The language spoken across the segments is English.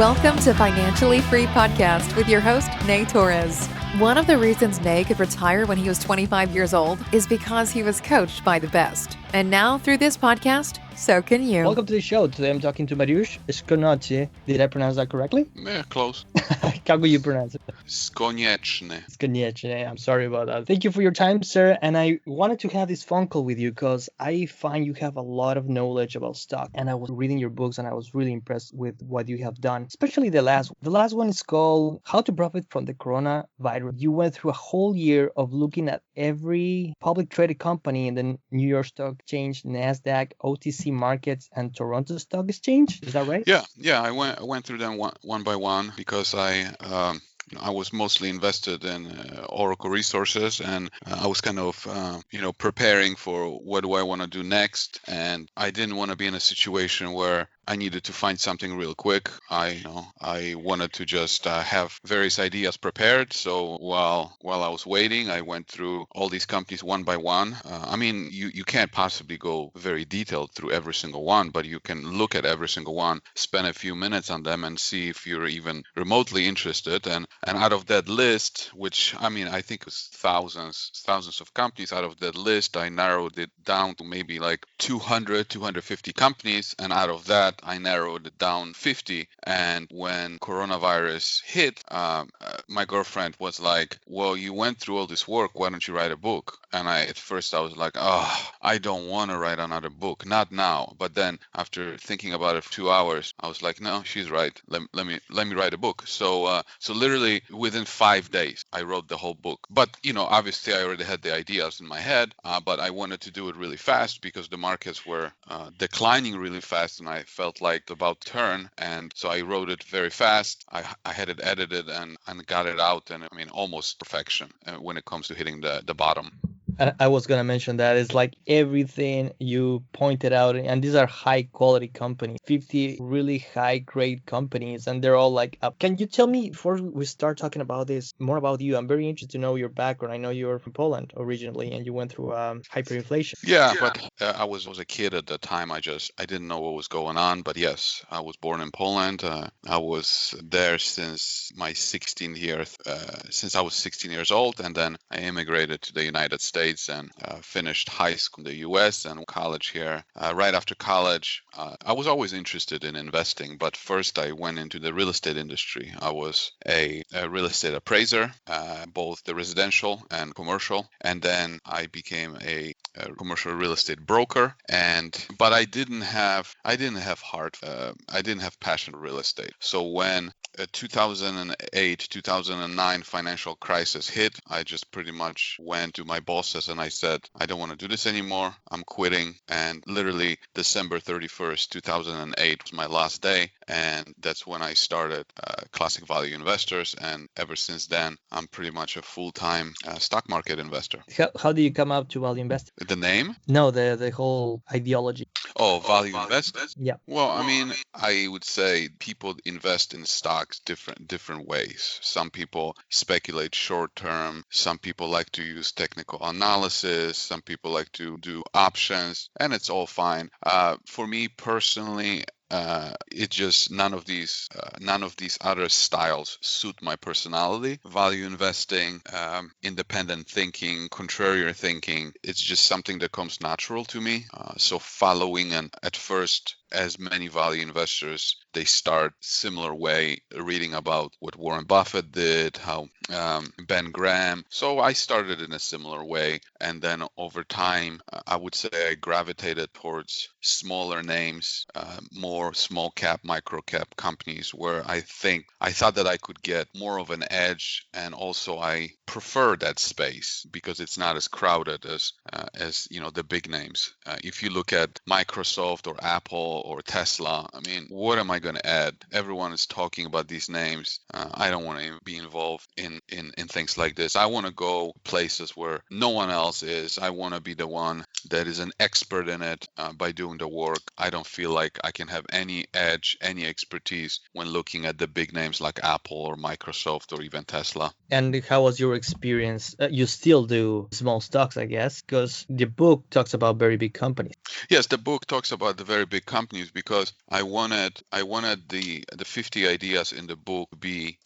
Welcome to Financially Free Podcast with your host, Nay Torres. One of the reasons Nay could retire when he was 25 years old is because he was coached by the best. And now, through this podcast, so can you. Welcome to the show. Today I'm talking to Mariusz Skonieczny. Did I pronounce that correctly? Yeah, close. How would you pronounce it? Skonieczny. Skonieczny. I'm sorry about that. Thank you for your time, sir. And I wanted to have this phone call with you because I find you have a lot of knowledge about stock. And I was reading your books and I was really impressed with what you have done, especially the last. The last one is called How to Profit from the Coronavirus. You went through a whole year of looking at every public traded company in the New York Stock Exchange, NASDAQ, OTC markets, and Toronto Stock Exchange. Is that right? Yeah. I went through them one by one because I was mostly invested in Oracle resources, and I was kind of, preparing for what do I want to do next. And I didn't want to be in a situation where I needed to find something real quick. I wanted to just have various ideas prepared. So while I was waiting, I went through all these companies one by one. You can't possibly go very detailed through every single one, but you can look at every single one, spend a few minutes on them, and see if you're even remotely interested. And out of that list, which I think was thousands of companies, out of that list, I narrowed it down to maybe like 250 companies, and out of that, I narrowed it down 50. And when coronavirus hit, my girlfriend was like, well, you went through all this work. Why don't you write a book? And at first I was like, I don't want to write another book. Not now. But then after thinking about it for 2 hours, I was like, no, she's right. Let me write a book. So literally within 5 days, I wrote the whole book. But, obviously I already had the ideas in my head, but I wanted to do it really fast because the markets were declining really fast, and I felt like about to turn. And so I wrote it very fast. I had it edited and got it out, and almost perfection when it comes to hitting the bottom. I was going to mention that it's like everything you pointed out, and these are high quality companies, 50 really high grade companies, and they're all like up. Can you tell me, before we start talking about this, more about you? I'm very interested to know your background. I know you're from Poland originally, and you went through hyperinflation. Yeah, but I was a kid at the time. I didn't know what was going on. But yes, I was born in Poland. I was there since my 16th year, since I was 16 years old, and then I immigrated to the United States and finished high school in the US and college here. Right after college, I was always interested in investing, but first I went into the real estate industry. I was a real estate appraiser, both the residential and commercial, and then I became a commercial real estate broker. But I didn't have heart. I didn't have passion for real estate. So when 2008, 2009 financial crisis hit, I just pretty much went to my bosses and I said, I don't want to do this anymore. I'm quitting. And literally December 31st, 2008 was my last day. And that's when I started Classic Value Investors. And ever since then, I'm pretty much a full-time stock market investor. How do you come up to value investing? The name? No, the whole ideology. Oh, value investors? Yeah. Well, I would say people invest in stocks different ways. Some people speculate short term. Some people like to use technical analysis. Some people like to do options, and it's all fine. For me personally, it just none of these other styles suit my personality. Value investing, independent thinking, contrarian thinking, it's just something that comes natural to me. So following, and at first, as many value investors, they start similar way, reading about what Warren Buffett did, how Ben Graham. So I started in a similar way, and then over time, I would say I gravitated towards smaller names, more small cap, micro cap companies, where I thought that I could get more of an edge, and also I prefer that space because it's not as crowded as the big names. If you look at Microsoft or Apple or Tesla, what am I going to add? Everyone is talking about these names. I don't want to be involved in things like this. I want to go places where no one else is. I want to be the one that is an expert in it by doing the work. I don't feel like I can have any edge, any expertise when looking at the big names like Apple or Microsoft or even Tesla. And how was your experience? You still do small stocks, I guess, because the book talks about very big companies. Yes, the book talks about the very big companies. companies because I wanted the 50 ideas in the book to be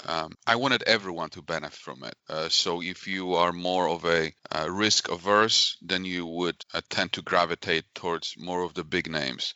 I wanted everyone to benefit from it. So if you are more of a risk averse, then you would tend to gravitate towards more of the big names.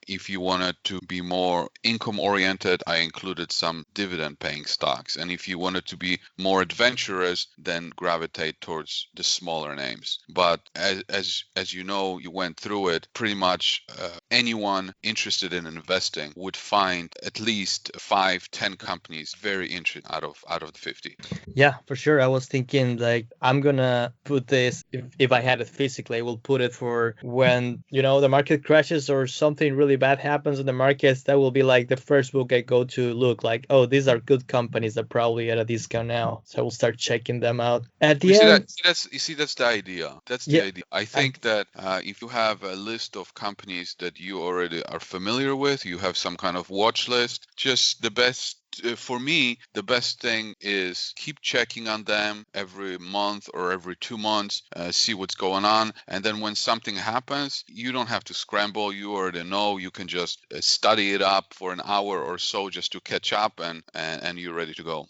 If you wanted to be more income oriented, I included some dividend paying stocks. And if you wanted to be more adventurous, then gravitate towards the smaller names. But as you know, you went through it, pretty much anyone interested in investing would find at least 5-10 companies very interesting out of the 50. Yeah, for sure. I was thinking like I'm gonna put this if I had it physically, I will put it for when the market crashes or something really bad happens in the markets. That will be like the first book I go to look like, oh, these are good companies that probably at a discount now. So I will start checking them out. At the end, That's the idea. That's the yeah, idea. I think that if you have a list of companies that you already are familiar with, you have some kind of watch list, just the best. For me, the best thing is keep checking on them every month or every 2 months, see what's going on. And then when something happens, you don't have to scramble. You already know. You can just study it up for an hour or so just to catch up and you're ready to go.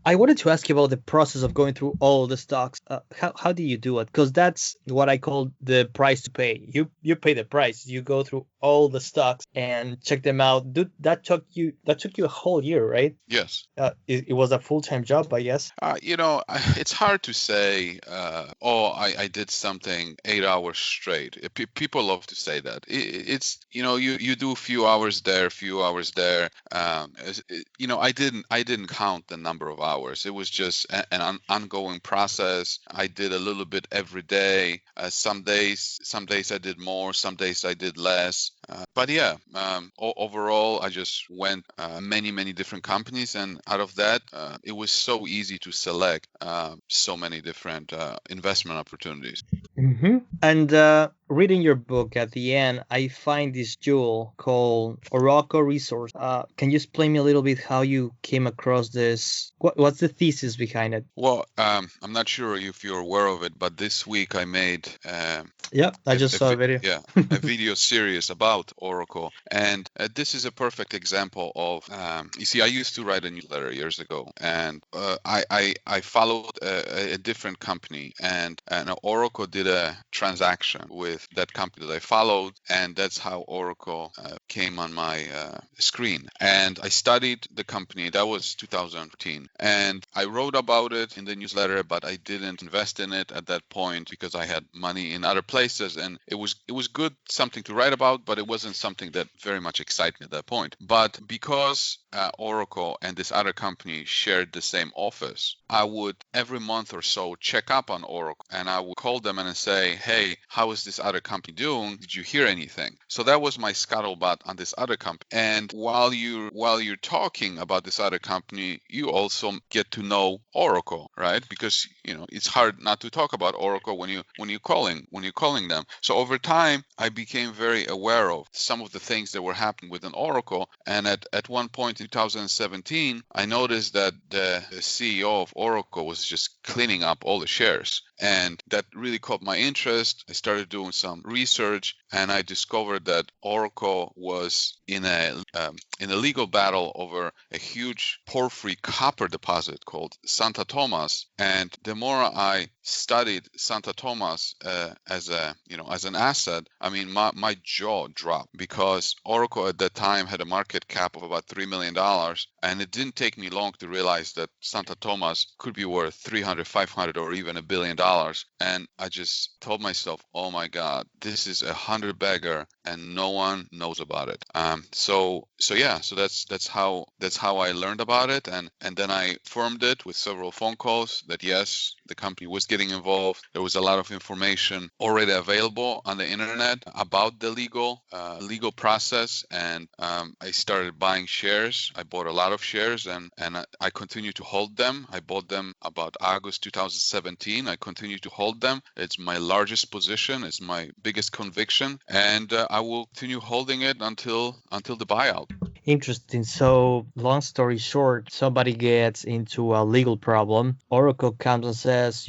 I wanted to ask you about the process of going through all the stocks. How do you do it? Because that's what I call the price to pay. You pay the price. You go through all the stocks and check them out. That took you a whole year, right? Yes. It was a full-time job, I guess. It's hard to say, I did something 8 hours straight. People love to say that. It's you do a few hours there, few hours there. I didn't count the number of hours. It was just an ongoing process. I did a little bit every day. Some days I did more, some days I did less. But yeah, overall, I just went many different companies, and out of that, it was so easy to select so many different investment opportunities. Mm-hmm. And reading your book at the end, I find this jewel called Oracle Resource. Can you explain me a little bit how you came across this? What's the thesis behind it? Well, I'm not sure if you're aware of it, but this week I made I just saw a video. a video series about Oracle, and this is a perfect example of. You see, I used to write a newsletter years ago, and I followed a different company, and Oracle did a transaction with that company that I followed, and that's how Oracle came on my screen. And I studied the company. That was 2014, and I wrote about it in the newsletter, but I didn't invest in it at that point because I had money in other places, and it was good, something to write about, but it wasn't something that very much excited me at that point. But because Oracle and this other company shared the same office, I would every month or so check up on Oracle, and I would call them and say, hey, how is this other company doing? Did you hear anything? So that was my scuttlebutt on this other company. And while you're talking about this other company, you also get to know Oracle, right? Because it's hard not to talk about Oracle when you're calling them. So over time, I became very aware of some of the things that were happening within Oracle. And at one point in 2017, I noticed that the CEO of Oracle was just cleaning up all the shares. And that really caught my interest. I started doing some research, and I discovered that Oracle was in a legal battle over a huge porphyry copper deposit called Santa Tomas. And the more I studied Santa Tomas as an asset, I mean, my jaw dropped, because Oracle at that time had a market cap of about $3 million, and it didn't take me long to realize that Santa Tomas could be worth 300, 500, or even $1 billion. And I just told myself, oh my God, this is 100-bagger, and no one knows about it. So that's how I learned about it, and then I formed it with several phone calls that yes, the company was getting involved. There was a lot of information already available on the internet about the legal process, and I started buying shares. I bought a lot of shares, and I continue to hold them. I bought them about August 2017. I continue to hold them. It's my largest position. It's my biggest conviction, and I will continue holding it until the buyout. Interesting. So, long story short, somebody gets into a legal problem. Oracle comes and says,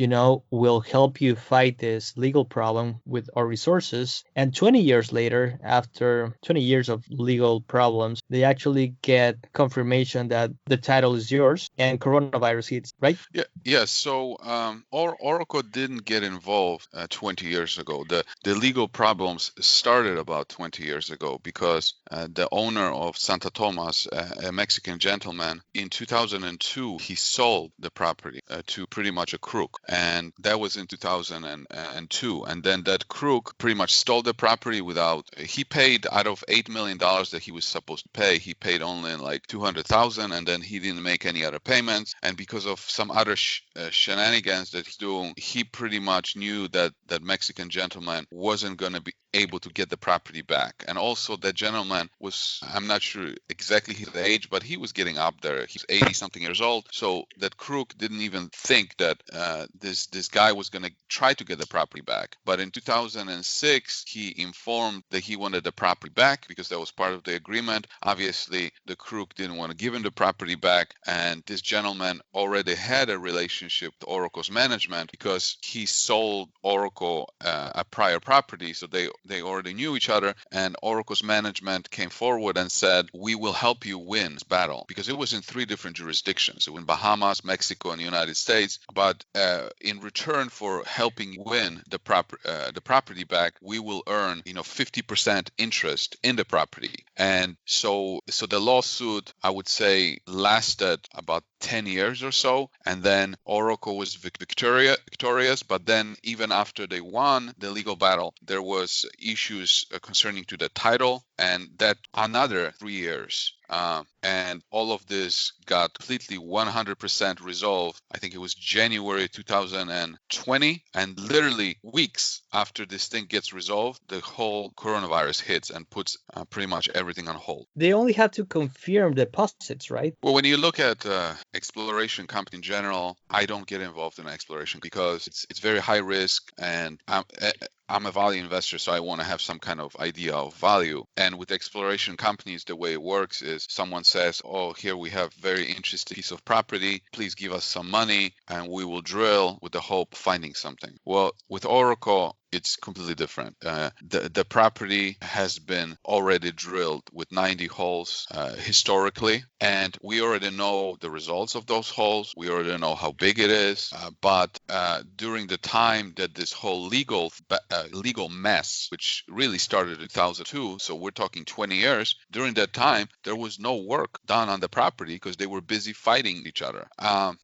we'll help you fight this legal problem with our resources. And 20 years later, after 20 years of legal problems, they actually get confirmation that the title is yours and coronavirus hits, right? Yeah. So Oracle didn't get involved 20 years ago. The legal problems started about 20 years ago because the owner of Santa Tomas, a Mexican gentleman, in 2002 he sold the property to pretty much a crook, and that was in 2002. And then that crook pretty much stole the property without. He paid out of $8 million that he was supposed to pay. He paid only like 200,000, and then he didn't make any other payments. And because of some other shenanigans that he's doing, he pretty much knew that that Mexican gentleman wasn't going to be able to get the property back. And also that gentleman was, I'm not sure exactly his age, but he was getting up there. He's 80 something years old. So that crook didn't even think that this guy was going to try to get the property back. But in 2006, he informed that he wanted the property back because that was part of the agreement. Obviously, the crook didn't want to give him the property back. And this gentleman already had a relationship with Oracle's management because he sold Oracle a prior property. So they already knew each other, and Oracle's management came forward and said, we will help you win this battle, because it was in 3 different jurisdictions. It was in Bahamas, Mexico, and the United States. But in return for helping win the property back, we will earn 50% interest in the property. And so the lawsuit, I would say, lasted about 10 years or so, and then Oracle was victorious. But then even after they won the legal battle, there was issues concerning to the title, and that another 3 years. And all of this got completely 100% resolved. I think it was January 2020, and literally weeks after this thing gets resolved, the whole coronavirus hits and puts pretty much everything on hold. They only have to confirm deposits, right? Well, when you look at exploration company in general, I don't get involved in exploration because it's very high risk, and I'm a value investor, so I want to have some kind of idea of value. And with exploration companies, the way it works is someone says, oh, here we have very interesting piece of property. Please give us some money and we will drill with the hope of finding something. Well, with Oracle, it's completely different. The property has been already drilled with 90 holes historically, and we already know the results of those holes. We already know how big it is. But during the time that this whole legal mess, which really started in 2002, so we're talking 20 years, during that time, there was no work done on the property because they were busy fighting each other.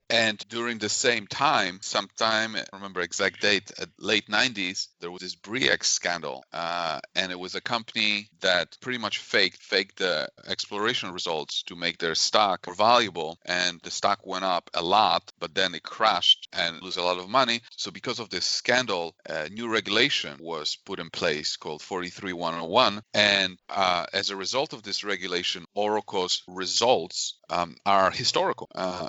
And during the same time, sometime, I don't remember exact date, late 90s, there was this Bre-X scandal, and it was a company that pretty much faked the exploration results to make their stock more valuable, and the stock went up a lot, but then it crashed and lose a lot of money. So because of this scandal, a new regulation was put in place called 43101, and as a result of this regulation, Oracle's results are historical.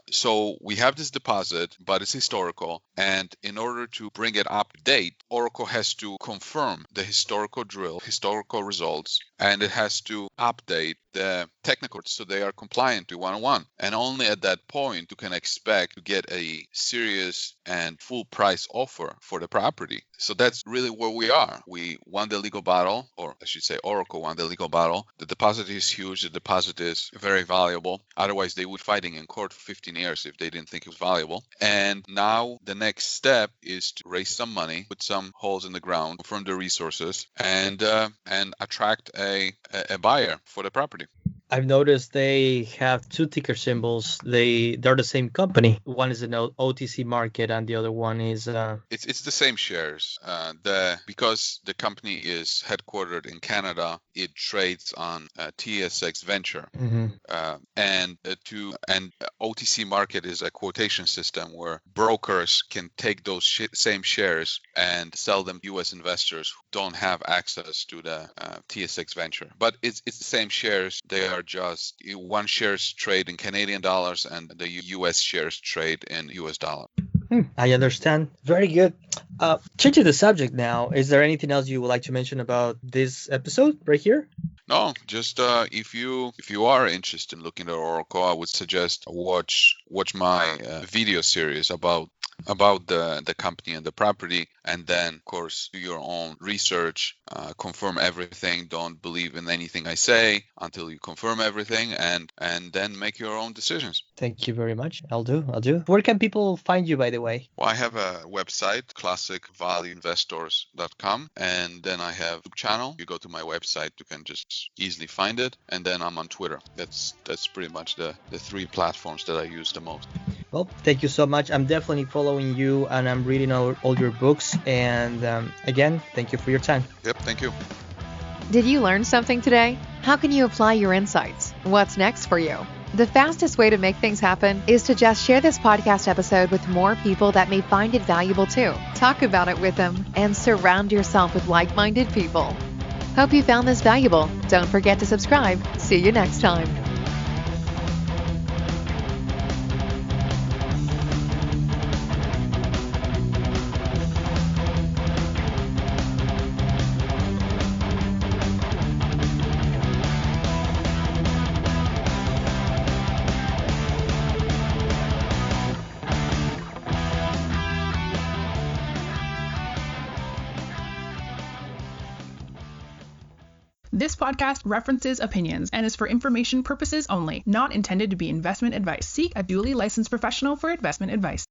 So we have this deposit, but it's historical, and in order to bring it up to date, Oracle has to confirm the historical results, and it has to update the technical so they are compliant to 101. And only at that point you can expect to get a serious and full price offer for the property. So that's really where we are. We won the legal battle, or I should say Oracle won the legal battle. The deposit is huge. The deposit is very valuable. Otherwise, they would be fighting in court for 15 years if they didn't think it was valuable. And now the next step is to raise some money, put some holes in the ground, confirm the resources, and attract a buyer for the property. I've noticed they have 2 ticker symbols. They're the same company. One is an OTC market, and the other one is. It's the same shares. Because the company is headquartered in Canada, it trades on TSX Venture, and OTC market is a quotation system where brokers can take those same shares and sell them to U.S. investors who don't have access to the TSX Venture. But it's the same shares. They are just one shares trade in Canadian dollars and the US shares trade in US dollar. I understand. Very good. Changing the subject now, is there anything else you would like to mention about this episode right here? No, just if you are interested in looking at Oracle, I would suggest watch my video series about the company and the property, and then of course do your own research, confirm everything. Don't believe in anything I say until you confirm everything, and then make your own decisions. Thank you very much. I'll do. Where can people find you, by the way? Well, I have a website, classicvalueinvestors.com, and then I have a channel. You go to my website, you can just easily find it, and then I'm on Twitter. That's pretty much the three platforms that I use the most. Well, thank you so much. I'm definitely following you, and I'm reading all your books. And again, thank you for your time. Yep, thank you. Did you learn something today? How can you apply your insights? What's next for you? The fastest way to make things happen is to just share this podcast episode with more people that may find it valuable too. Talk about it with them and surround yourself with like-minded people. Hope you found this valuable. Don't forget to subscribe. See you next time. This podcast references opinions and is for information purposes only, not intended to be investment advice. Seek a duly licensed professional for investment advice.